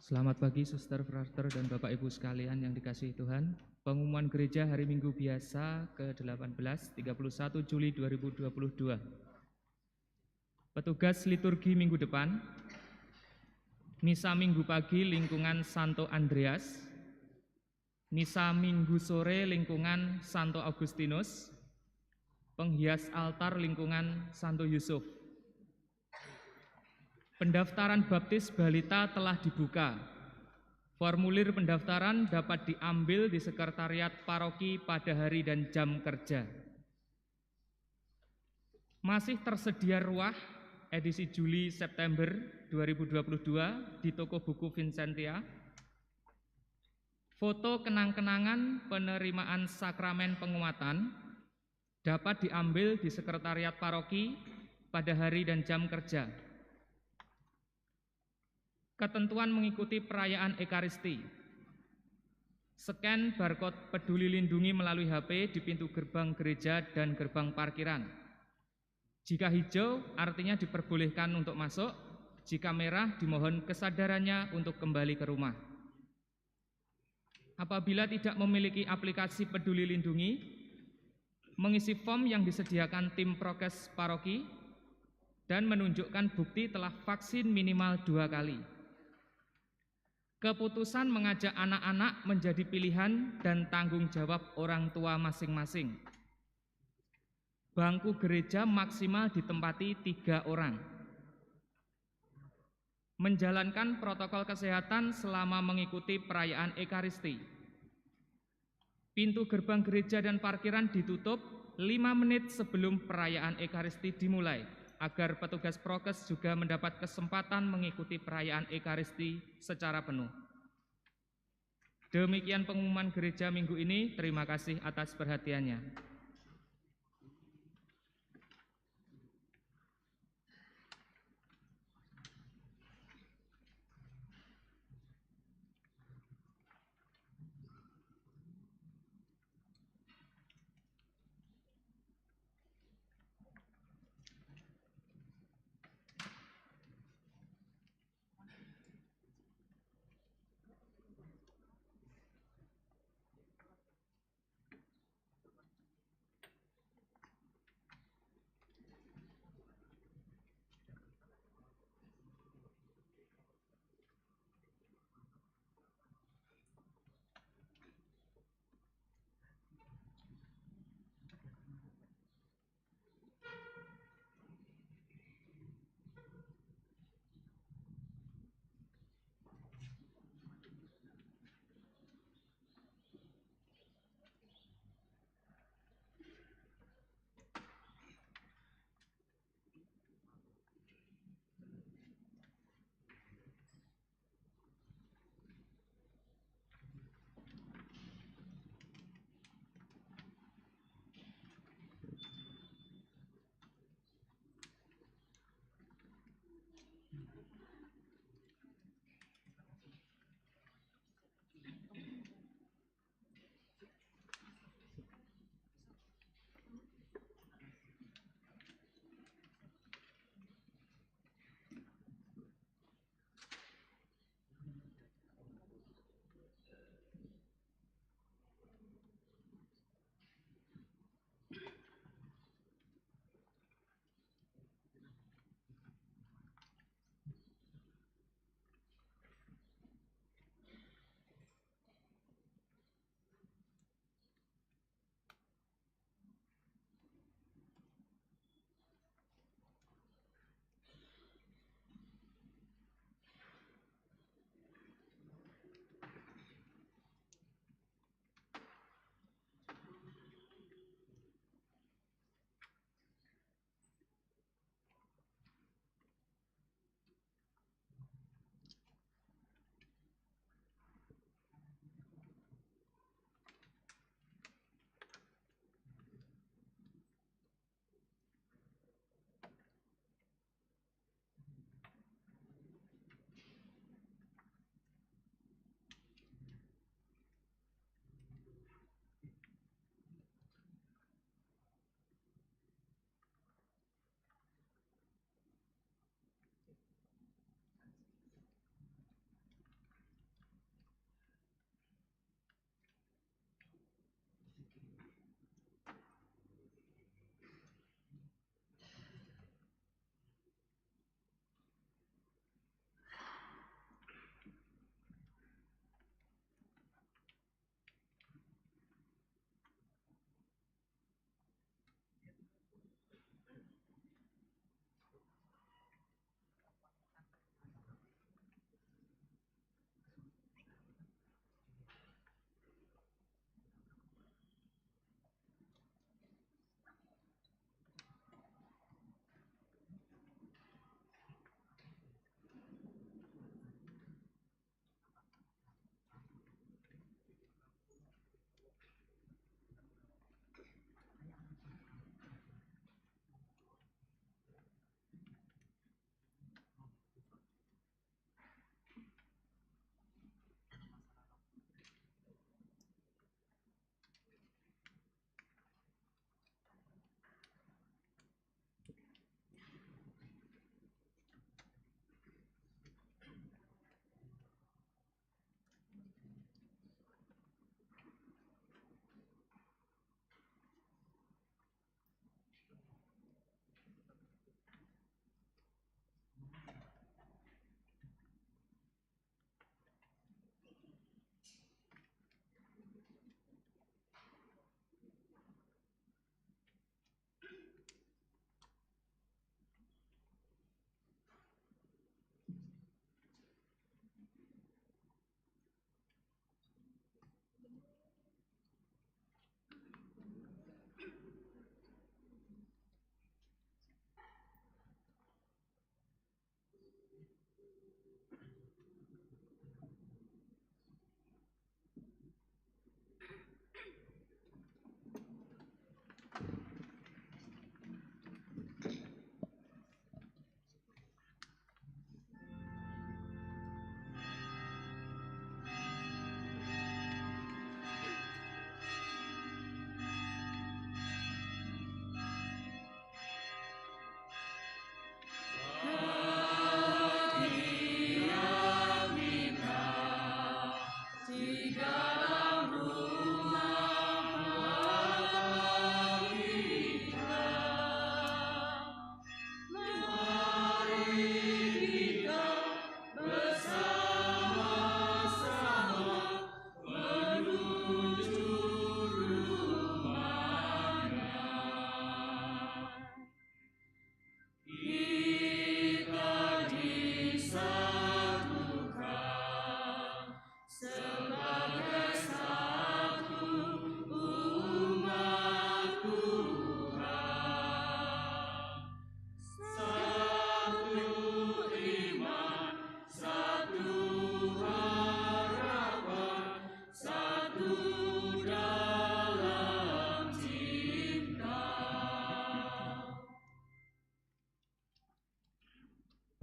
Selamat pagi suster, frater, dan Bapak Ibu sekalian yang dikasihi Tuhan. Pengumuman gereja hari Minggu biasa ke-18, 31 Juli 2022. Petugas liturgi minggu depan, misa minggu pagi lingkungan Santo Andreas, misa minggu sore lingkungan Santo Augustinus, penghias altar lingkungan Santo Yusuf. Pendaftaran baptis balita telah dibuka. Formulir pendaftaran dapat diambil di sekretariat paroki pada hari dan jam kerja. Masih tersedia ruah edisi Juli-September 2022 di toko buku Vincentia. Foto kenang-kenangan penerimaan sakramen penguatan dapat diambil di sekretariat paroki pada hari dan jam kerja. Ketentuan mengikuti perayaan Ekaristi. Scan barcode peduli lindungi melalui HP di pintu gerbang gereja dan gerbang parkiran. Jika hijau artinya diperbolehkan untuk masuk, jika merah dimohon kesadarannya untuk kembali ke rumah. Apabila tidak memiliki aplikasi peduli lindungi, mengisi form yang disediakan tim prokes paroki dan menunjukkan bukti telah vaksin minimal 2 kali. Keputusan mengajak anak-anak menjadi pilihan dan tanggung jawab orang tua masing-masing. Bangku gereja maksimal ditempati 3 orang. Menjalankan protokol kesehatan selama mengikuti perayaan Ekaristi. Pintu gerbang gereja dan parkiran ditutup 5 menit sebelum perayaan Ekaristi dimulai, agar petugas prokes juga mendapat kesempatan mengikuti perayaan Ekaristi secara penuh. Demikian pengumuman gereja minggu ini. Terima kasih atas perhatiannya.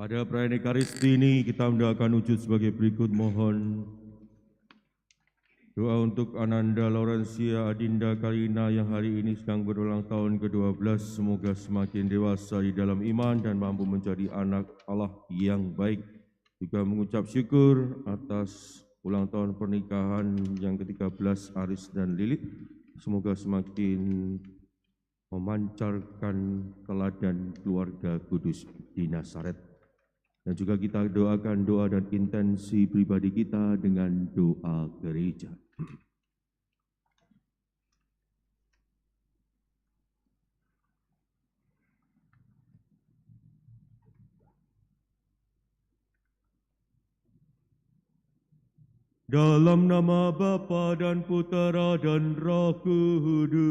Pada perayaan Ekaristi ini kita mendoakan wujud sebagai berikut. Mohon doa untuk Ananda Laurencia Adinda Karina yang hari ini sedang berulang tahun ke-12. Semoga semakin dewasa di dalam iman dan mampu menjadi anak Allah yang baik. Juga mengucap syukur atas ulang tahun pernikahan yang ke-13 Aris dan Lilit. Semoga semakin memancarkan teladan keluarga kudus di Nazaret. Dan juga kita doakan doa dan intensi pribadi kita dengan doa gereja. Dalam nama Bapa dan Putera dan Roh Kudus.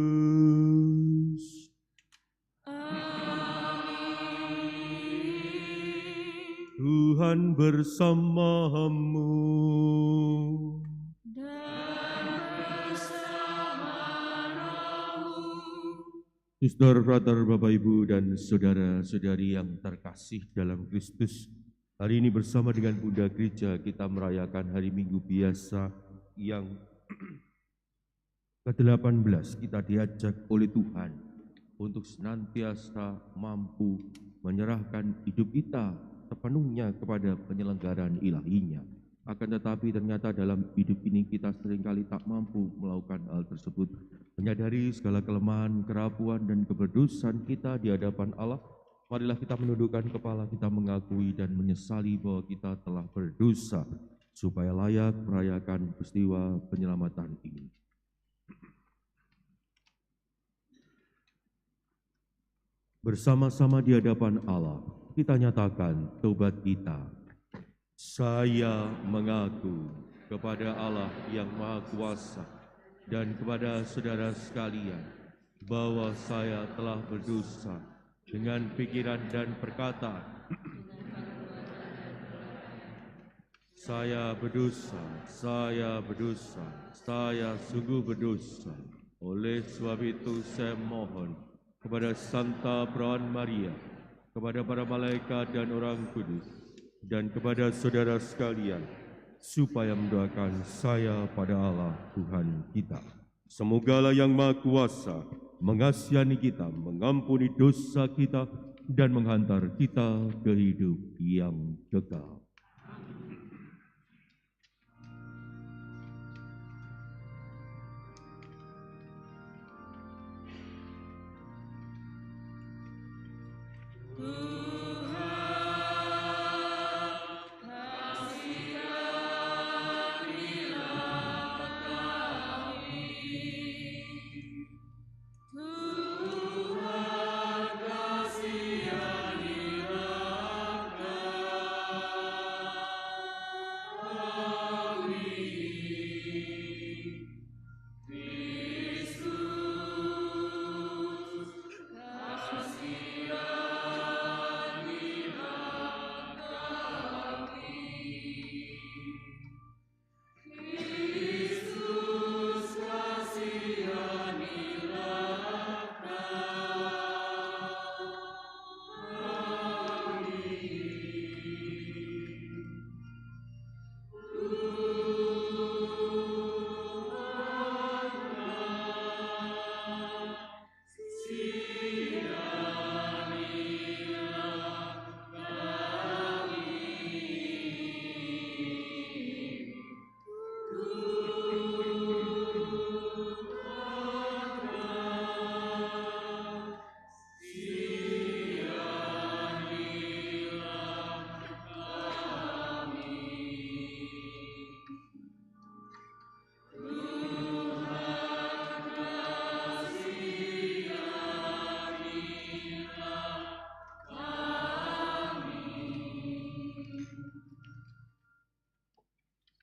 Tuhan bersamamu dan bersama rohmu. Saudara, frater, Bapak, Ibu, dan saudara-saudari yang terkasih dalam Kristus, hari ini bersama dengan Bunda Gereja kita merayakan hari Minggu biasa yang ke-18. Kita diajak oleh Tuhan untuk senantiasa mampu menyerahkan hidup kita sepenuhnya kepada penyelenggaraan ilahinya. Akan tetapi ternyata dalam hidup ini kita seringkali tak mampu melakukan hal tersebut. Menyadari segala kelemahan, kerapuan, dan keberdosan kita di hadapan Allah, marilah kita menundukkan kepala, kita mengakui dan menyesali bahwa kita telah berdosa, supaya layak merayakan peristiwa penyelamatan ini. Bersama-sama di hadapan Allah, kita nyatakan tobat kita. Saya mengaku kepada Allah yang Maha Kuasa dan kepada saudara sekalian bahwa saya telah berdosa dengan pikiran dan perkataan. Saya berdosa, saya sungguh berdosa. Oleh sebab itu saya mohon kepada Santa Perawan Maria, kepada para malaikat dan orang kudus, dan kepada saudara sekalian, supaya mendoakan saya pada Allah Tuhan kita. Semogalah yang Maha Kuasa mengasihani kita, mengampuni dosa kita, dan menghantar kita ke hidup yang kekal.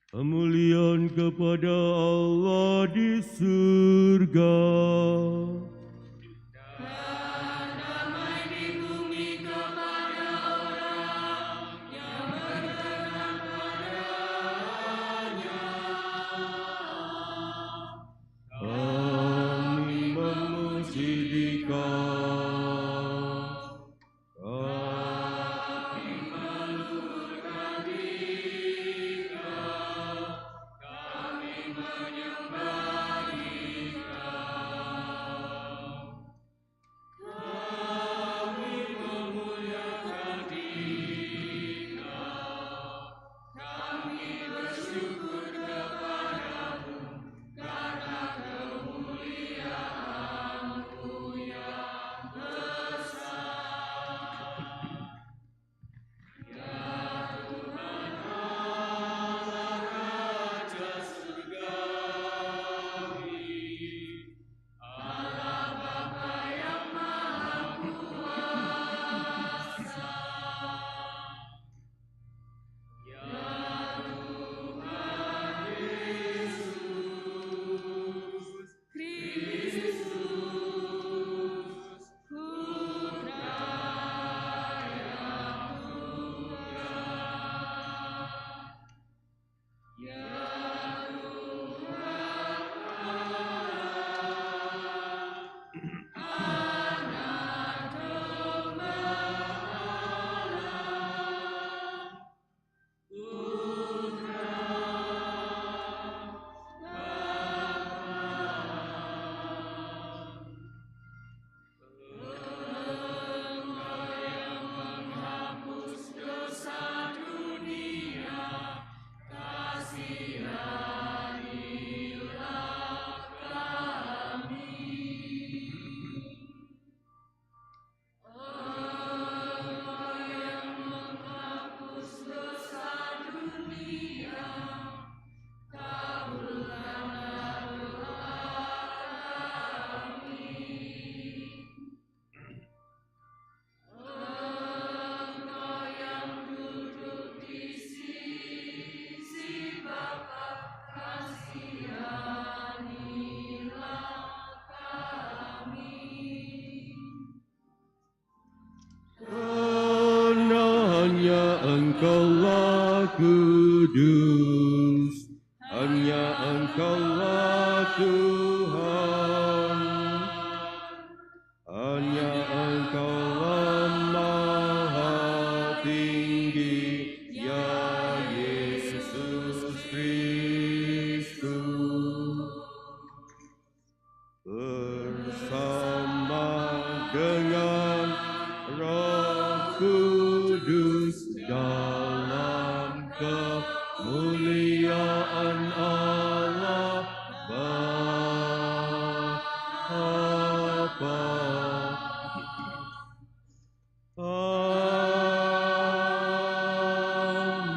Kemuliaan kepada Allah di surga. Dan damai di bumi kepada orang yang berkenan padanya. Kami memuji Dikau. Engkaulah kudus, hanya Engkaulah Tuhan, hanya Engkaulah Maha Tinggi, ya Yesus Kristus. Bersama dengan Roh Kudus dalam kemuliaan Allah Bapa.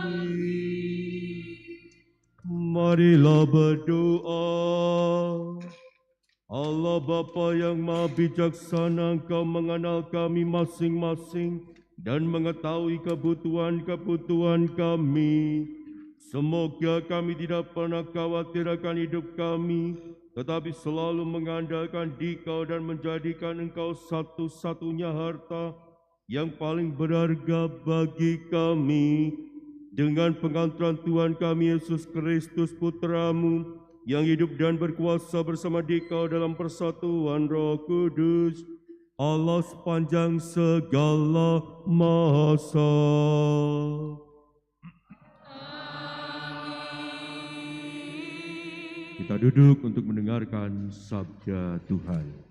Amin. Marilah berdoa. Allah Bapa yang Maha Bijaksana, Engkau mengenal kami masing-masing dan mengetahui kebutuhan-kebutuhan kami. Semoga kami tidak pernah khawatir akan hidup kami, tetapi selalu mengandalkan Dikau dan menjadikan Engkau satu-satunya harta yang paling berharga bagi kami. Dengan pengantran Tuhan kami Yesus Kristus Putra-Mu, yang hidup dan berkuasa bersama Dikau dalam persatuan Roh Kudus, Allah sepanjang segala masa. Kita duduk untuk mendengarkan sabda Tuhan.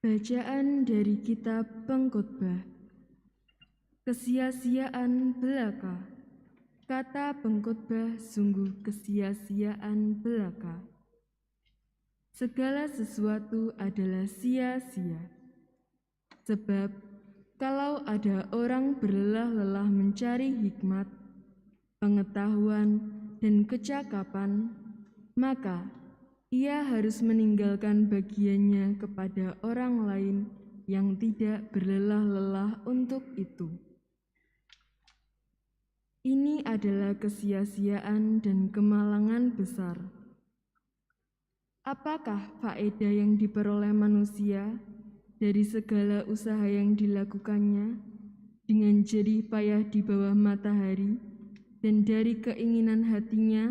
Bacaan dari Kitab Pengkhotbah. Kesia-siaan belaka. Kata pengkhotbah sungguh kesia-siaan belaka. Segala sesuatu adalah sia-sia. Sebab kalau ada orang berlelah-lelah mencari hikmat, pengetahuan, dan kecakapan, maka ia harus meninggalkan bagiannya kepada orang lain yang tidak berlelah-lelah untuk itu. Ini adalah kesia-siaan dan kemalangan besar. Apakah faedah yang diperoleh manusia dari segala usaha yang dilakukannya dengan jerih payah di bawah matahari dan dari keinginan hatinya,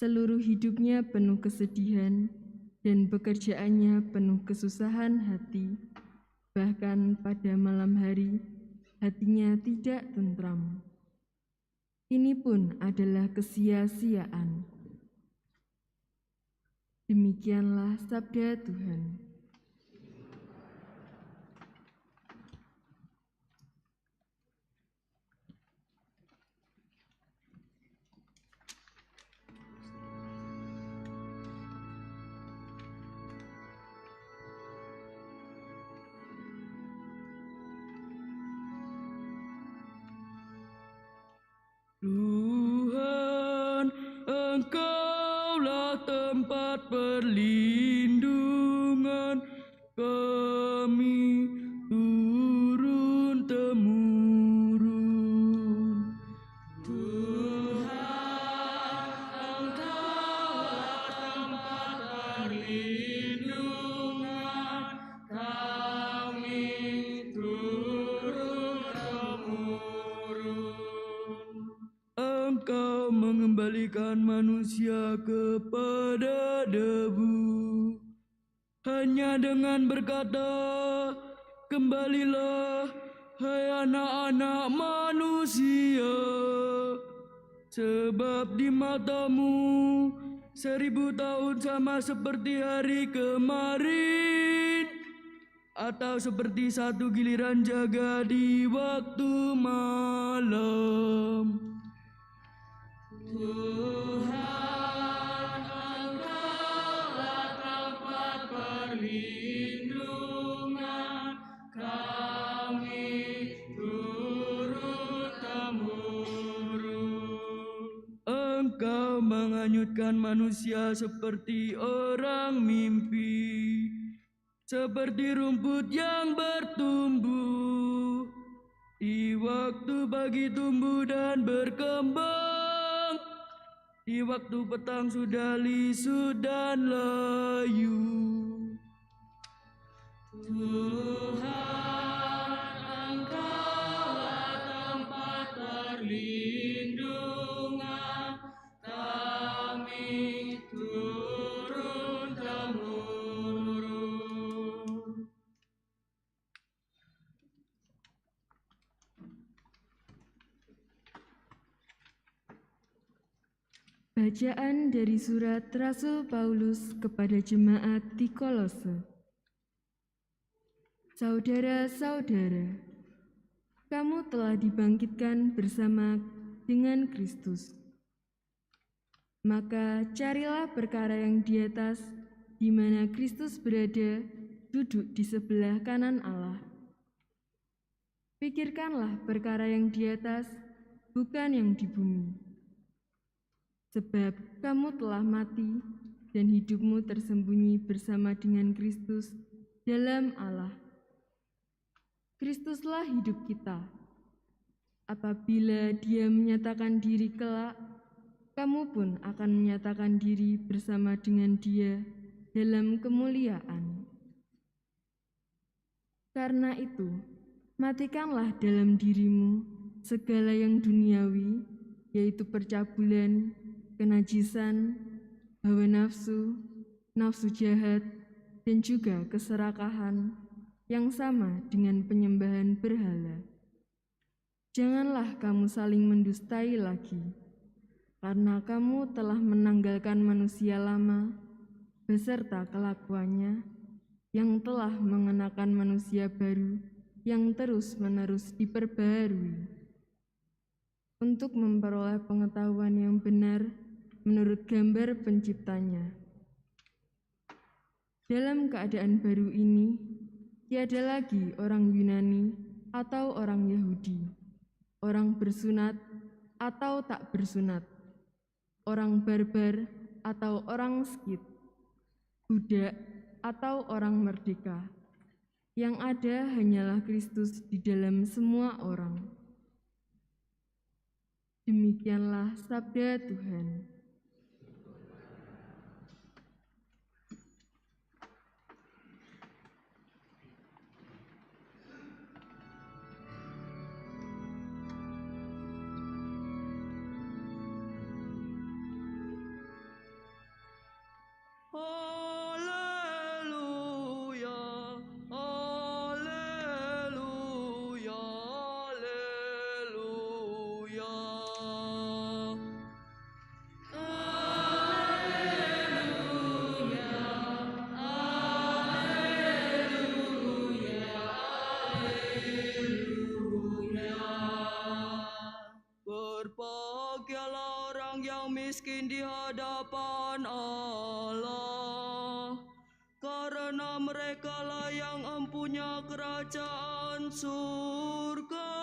seluruh hidupnya penuh kesedihan dan pekerjaannya penuh kesusahan hati. Bahkan pada malam hari, hatinya tidak tentram. Ini pun adalah kesia-siaan. Demikianlah sabda Tuhan. Tuhan, Engkaulah tempat perlindungan kami turun-temurun. Engkau mengembalikan manusia kepada debu. Hanya dengan berkata, "Kembalilah, hai anak-anak manusia." Sebab di matamu 1000 tahun sama seperti hari kemarin, atau seperti satu giliran jaga di waktu malam. Engkau menghanyutkan manusia seperti orang mimpi, seperti rumput yang bertumbuh di waktu pagi tumbuh dan berkembang, di waktu petang sudah lisut dan layu. Bacaan dari surat Rasul Paulus kepada jemaat di Kolose. Saudara-saudara, kamu telah dibangkitkan bersama dengan Kristus. Maka carilah perkara yang di atas, di mana Kristus berada, duduk di sebelah kanan Allah. Pikirkanlah perkara yang di atas, bukan yang di bumi. Sebab kamu telah mati, dan hidupmu tersembunyi bersama dengan Kristus dalam Allah. Kristuslah hidup kita. Apabila Dia menyatakan diri kelak, kamu pun akan menyatakan diri bersama dengan Dia dalam kemuliaan. Karena itu, matikanlah dalam dirimu segala yang duniawi, yaitu percabulan, kenajisan, hawa nafsu, nafsu jahat, dan juga keserakahan yang sama dengan penyembahan berhala. Janganlah kamu saling mendustai lagi, karena kamu telah menanggalkan manusia lama beserta kelakuannya, yang telah mengenakan manusia baru yang terus-menerus diperbaharui untuk memperoleh pengetahuan yang benar menurut gambar penciptanya. Dalam keadaan baru ini, tiada lagi orang Yunani atau orang Yahudi, orang bersunat atau tak bersunat, orang barbar atau orang Skit, budak atau orang merdeka. Yang ada hanyalah Kristus di dalam semua orang. Demikianlah sabda Tuhan. berbahagialah orang yang miskin di hadapan Allah, karena merekalah yang empunya kerajaan surga.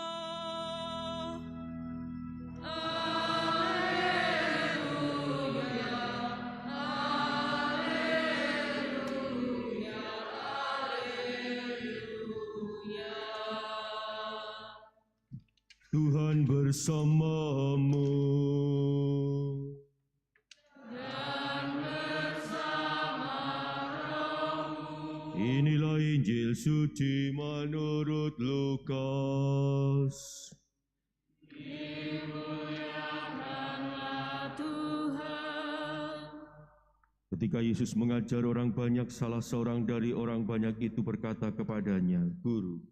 Tuhan bersamamu. Inilah Injil suci menurut Lukas. Ketika Yesus mengajar orang banyak, salah seorang dari orang banyak itu berkata kepadanya, "Guru,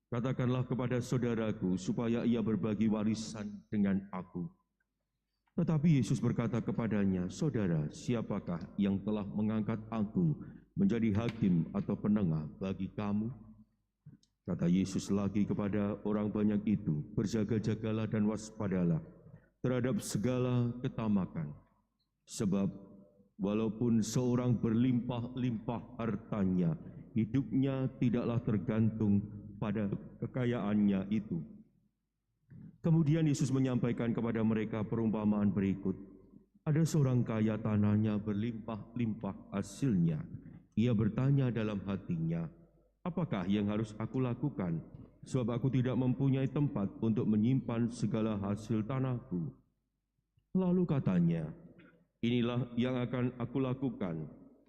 katakanlah kepada saudaraku supaya ia berbagi warisan dengan aku." Tetapi Yesus berkata kepadanya, "Saudara, siapakah yang telah mengangkat aku menjadi hakim atau penengah bagi kamu?" Kata Yesus lagi kepada orang banyak itu, "Berjaga-jagalah dan waspadalah terhadap segala ketamakan. Sebab walaupun seorang berlimpah-limpah hartanya, hidupnya tidaklah tergantung pada kekayaannya itu." Kemudian Yesus menyampaikan kepada mereka perumpamaan berikut. Ada seorang kaya, tanahnya berlimpah-limpah hasilnya. Ia bertanya dalam hatinya, "Apakah yang harus aku lakukan? Sebab aku tidak mempunyai tempat untuk menyimpan segala hasil tanahku." Lalu katanya, "Inilah yang akan aku lakukan.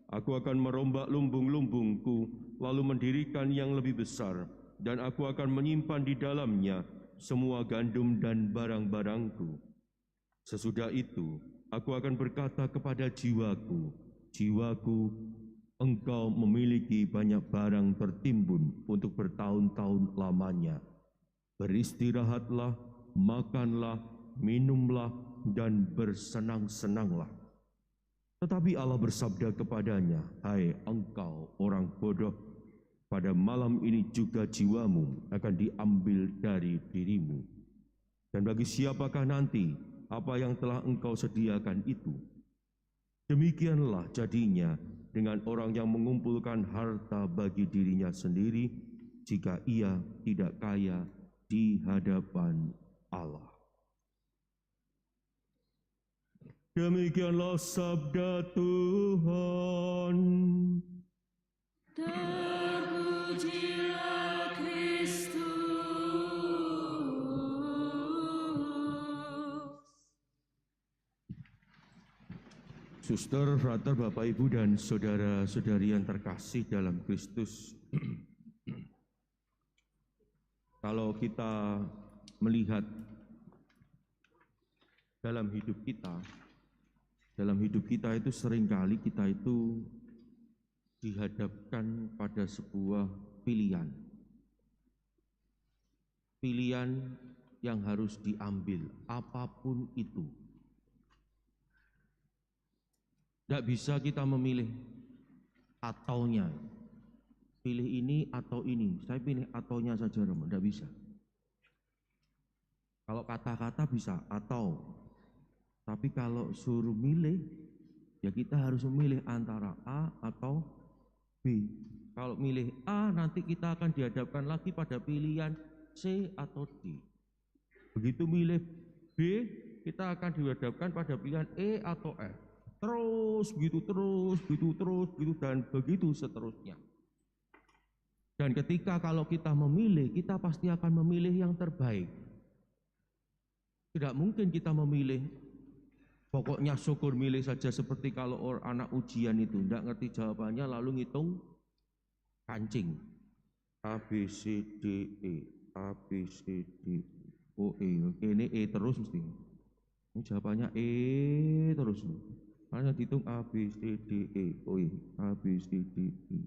Aku akan merombak lumbung-lumbungku, lalu mendirikan yang lebih besar, dan aku akan menyimpan di dalamnya semua gandum dan barang-barangku. Sesudah itu, aku akan berkata kepada jiwaku, 'Jiwaku, engkau memiliki banyak barang tertimbun untuk bertahun-tahun lamanya. Beristirahatlah, makanlah, minumlah, dan bersenang-senanglah.' Tetapi Allah bersabda kepadanya, 'Hai engkau orang bodoh, pada malam ini juga jiwamu akan diambil dari dirimu. Dan bagi siapakah nanti apa yang telah engkau sediakan itu?' Demikianlah jadinya dengan orang yang mengumpulkan harta bagi dirinya sendiri, jika ia tidak kaya di hadapan Allah." Demikianlah sabda Tuhan. Terpujilah Kristus. Suster, frater, Bapak, Ibu, dan saudara-saudari yang terkasih dalam Kristus, kalau kita melihat dalam hidup kita itu seringkali kita itu dihadapkan pada sebuah pilihan. Pilihan yang harus diambil, apapun itu. Tidak bisa kita memilih ataunya. Pilih ini atau ini. Saya pilih ataunya saja, Romo. Tidak bisa. Kalau kata-kata bisa atau. Tapi kalau suruh milih, ya kita harus memilih antara A atau B. Kalau milih A, nanti kita akan dihadapkan lagi pada pilihan C atau D. Begitu milih B, kita akan dihadapkan pada pilihan E atau F. Terus, begitu, dan begitu seterusnya. Dan ketika kalau kita memilih, kita pasti akan memilih yang terbaik. Tidak mungkin kita memilih, pokoknya syukur milih saja, seperti kalau anak ujian itu, tidak ngerti jawabannya lalu ngitung kancing. A, B, C, D, E, A, B, C, D, O, E. Ini E terus mesti. Ini jawabannya E terus. Hanya dihitung A, B, C, D, E, O, E, A, B, C, D, E.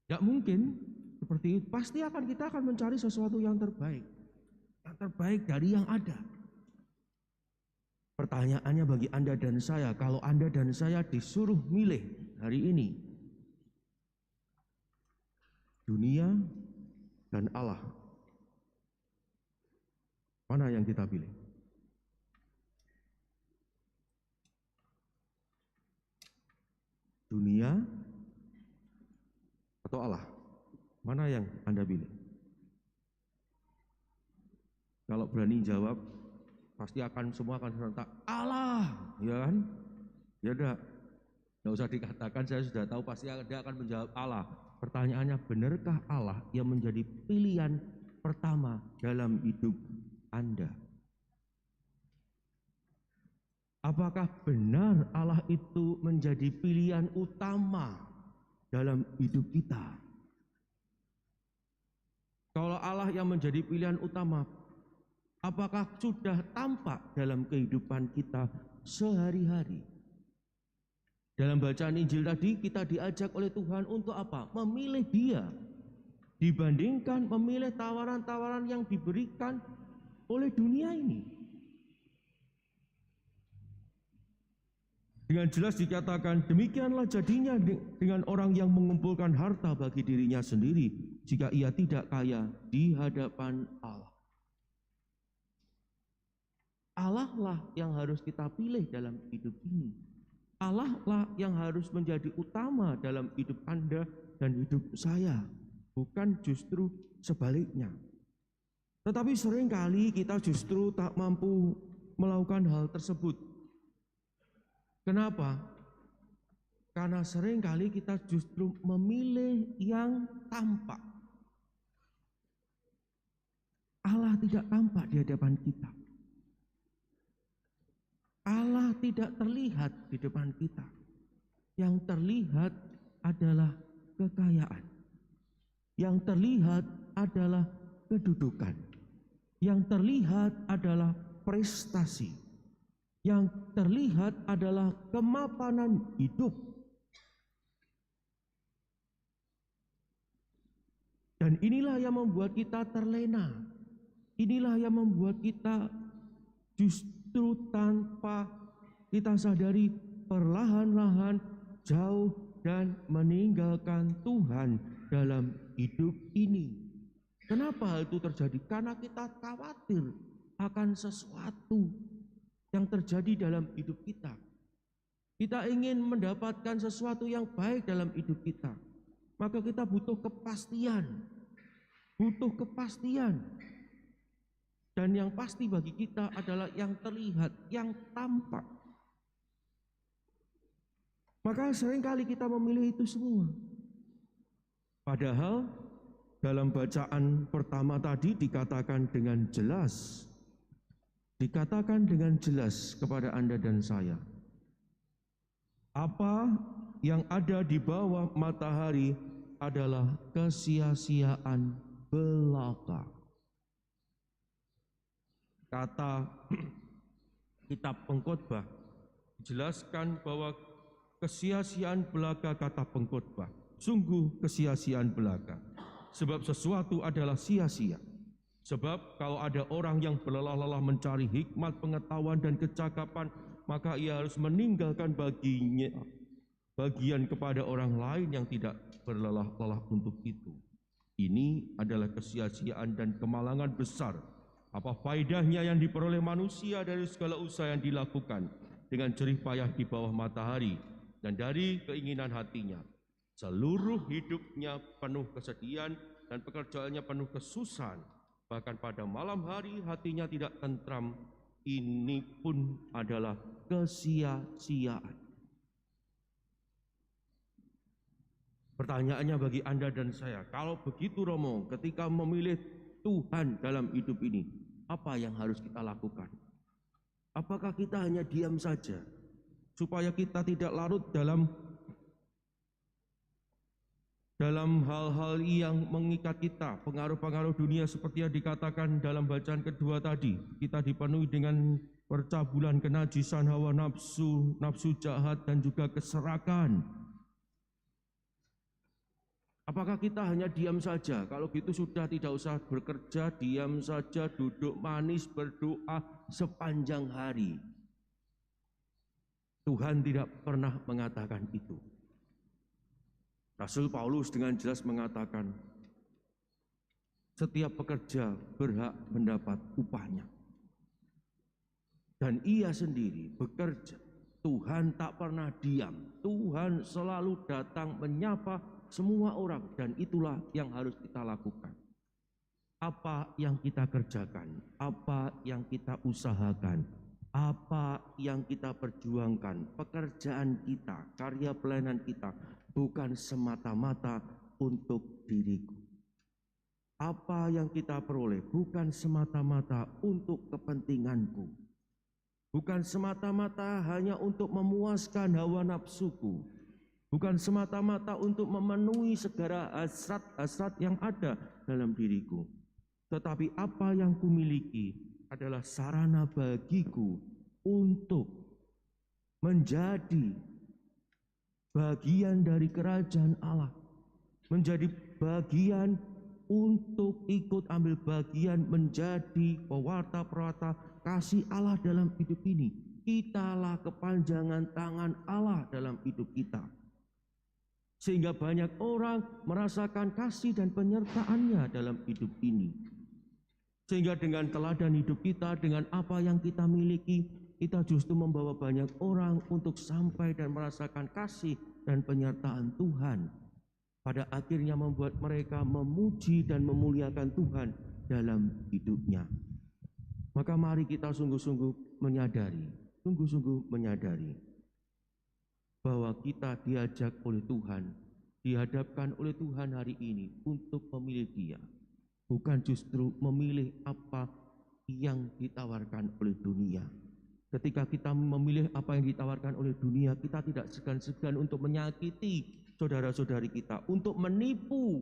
Tidak mungkin seperti itu. Pasti kita akan mencari sesuatu yang terbaik. Yang terbaik dari yang ada. Pertanyaannya bagi Anda dan saya, kalau Anda dan saya disuruh milih hari ini, dunia dan Allah, Mana yang kita pilih? Dunia atau Allah? Mana yang Anda pilih? Kalau berani jawab, pasti semua akan serentak Allah, ya kan? Ya udah, nggak usah dikatakan, saya sudah tahu pasti Anda akan menjawab Allah. Pertanyaannya, benarkah Allah yang menjadi pilihan pertama dalam hidup Anda? Apakah benar Allah itu menjadi pilihan utama dalam hidup kita? Kalau Allah yang menjadi pilihan utama, apakah sudah tampak dalam kehidupan kita sehari-hari? Dalam bacaan Injil tadi kita diajak oleh Tuhan untuk apa? Memilih Dia dibandingkan memilih tawaran-tawaran yang diberikan oleh dunia ini. Dengan jelas dikatakan, demikianlah jadinya dengan orang yang mengumpulkan harta bagi dirinya sendiri jika ia tidak kaya di hadapan Allah. Allah lah yang harus kita pilih dalam hidup ini. Allah lah yang harus menjadi utama dalam hidup Anda dan hidup saya, bukan justru sebaliknya. Tetapi seringkali kita justru tak mampu melakukan hal tersebut. Kenapa? Karena seringkali kita justru memilih yang tampak. Allah tidak tampak di hadapan kita. Allah tidak terlihat di depan kita. Yang terlihat adalah kekayaan. Yang terlihat adalah kedudukan. Yang terlihat adalah prestasi. Yang terlihat adalah kemapanan hidup. Dan inilah yang membuat kita terlena. Inilah yang membuat kita justru tanpa kita sadari perlahan-lahan jauh dan meninggalkan Tuhan dalam hidup ini. Kenapa hal itu terjadi? Karena kita khawatir akan sesuatu yang terjadi dalam hidup kita. Kita ingin mendapatkan sesuatu yang baik dalam hidup kita. Maka kita butuh kepastian. Butuh kepastian. Dan yang pasti bagi kita adalah yang terlihat, yang tampak. Maka seringkali kita memilih itu semua. Padahal dalam bacaan pertama tadi dikatakan dengan jelas. Dikatakan dengan jelas kepada Anda dan saya. Apa yang ada di bawah matahari adalah kesia-siaan belaka. Kata kitab Pengkhotbah dijelaskan bahwa kesia-siaan belaka kata Pengkhotbah. Sungguh kesia-siaan belaka. Sebab sesuatu adalah sia-sia. Sebab kalau ada orang yang berlelah-lelah mencari hikmat, pengetahuan dan kecakapan, maka ia harus meninggalkan bagian kepada orang lain yang tidak berlelah-lelah untuk itu. Ini adalah kesia-siaan dan kemalangan besar. Apa faedahnya yang diperoleh manusia dari segala usaha yang dilakukan dengan jerih payah di bawah matahari dan dari keinginan hatinya. Seluruh hidupnya penuh kesedihan dan pekerjaannya penuh kesusahan. Bahkan pada malam hari hatinya tidak tentram. Ini pun adalah kesia-siaan. Pertanyaannya bagi Anda dan saya, kalau begitu Romo, ketika memilih Tuhan dalam hidup ini, apa yang harus kita lakukan? Apakah kita hanya diam saja supaya kita tidak larut dalam hal-hal yang mengikat kita, pengaruh-pengaruh dunia seperti yang dikatakan dalam bacaan kedua tadi. Kita dipenuhi dengan percabulan kenajisan hawa nafsu, nafsu jahat dan juga keserakan. Apakah kita hanya diam saja? Kalau gitu sudah tidak usah bekerja, diam saja, duduk manis, berdoa sepanjang hari. Tuhan tidak pernah mengatakan itu. Rasul Paulus dengan jelas mengatakan, setiap pekerja berhak mendapat upahnya. dan Ia sendiri bekerja. Tuhan tak pernah diam. Tuhan selalu datang menyapa semua orang, dan itulah yang harus kita lakukan. Apa yang kita kerjakan, apa yang kita usahakan, apa yang kita perjuangkan, pekerjaan kita, karya pelayanan kita, bukan semata-mata untuk diriku. Apa yang kita peroleh bukan semata-mata untuk kepentinganku, bukan semata-mata hanya untuk memuaskan hawa nafsuku, bukan semata-mata untuk memenuhi segala hasrat-hasrat yang ada dalam diriku, tetapi apa yang kumiliki adalah sarana bagiku untuk menjadi bagian dari kerajaan Allah, menjadi bagian untuk ikut ambil bagian menjadi pewarta-pewarta kasih Allah dalam hidup ini. Kitalah kepanjangan tangan Allah dalam hidup kita, sehingga banyak orang merasakan kasih dan penyertaannya dalam hidup ini. Sehingga dengan teladan hidup kita, dengan apa yang kita miliki, kita justru membawa banyak orang untuk sampai dan merasakan kasih dan penyertaan Tuhan. Pada akhirnya membuat mereka memuji dan memuliakan Tuhan dalam hidupnya. Maka mari kita sungguh-sungguh menyadari bahwa kita diajak oleh Tuhan, dihadapkan oleh Tuhan hari ini untuk memilih Dia, bukan justru memilih apa yang ditawarkan oleh dunia. Ketika kita memilih apa yang ditawarkan oleh dunia, kita tidak segan-segan untuk menyakiti saudara-saudari kita, untuk menipu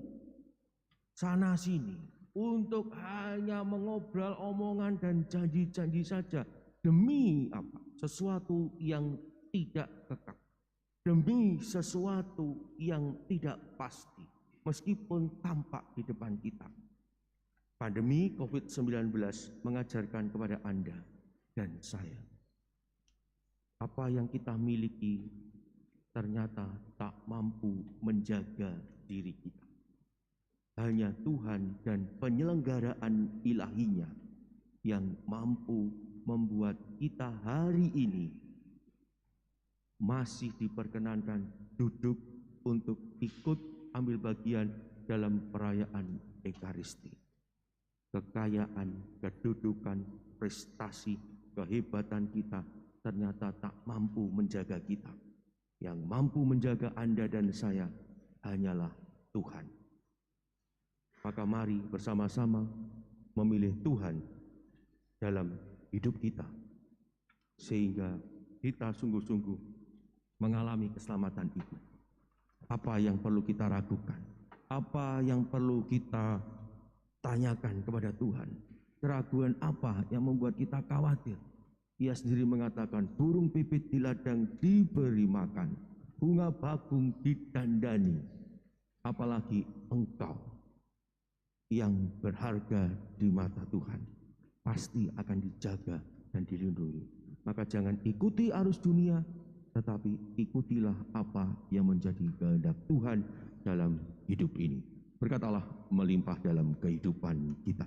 sana sini, untuk hanya mengobrol omongan dan janji-janji saja, demi apa? Sesuatu yang tidak kekal, demi sesuatu yang tidak pasti, meskipun tampak di depan kita. Pandemi COVID-19 mengajarkan kepada Anda dan saya, apa yang kita miliki ternyata tak mampu menjaga diri kita. Hanya Tuhan dan penyelenggaraan ilahinya yang mampu membuat kita hari ini masih diperkenankan duduk untuk ikut ambil bagian dalam perayaan Ekaristi. Kekayaan, kedudukan, prestasi, kehebatan kita ternyata tak mampu menjaga kita. Yang mampu menjaga Anda dan saya hanyalah Tuhan. Maka mari bersama-sama memilih Tuhan dalam hidup kita, sehingga kita sungguh-sungguh mengalami keselamatan itu. Apa yang perlu kita ragukan? Apa yang perlu kita tanyakan kepada Tuhan? Keraguan apa yang membuat kita khawatir? Ia sendiri mengatakan, burung pipit di ladang diberi makan, bunga bakung didandani, apalagi engkau yang berharga di mata Tuhan pasti akan dijaga dan dilindungi. Maka jangan ikuti arus dunia, tetapi ikutilah apa yang menjadi kehendak Tuhan dalam hidup ini. Berkatalah melimpah dalam kehidupan kita.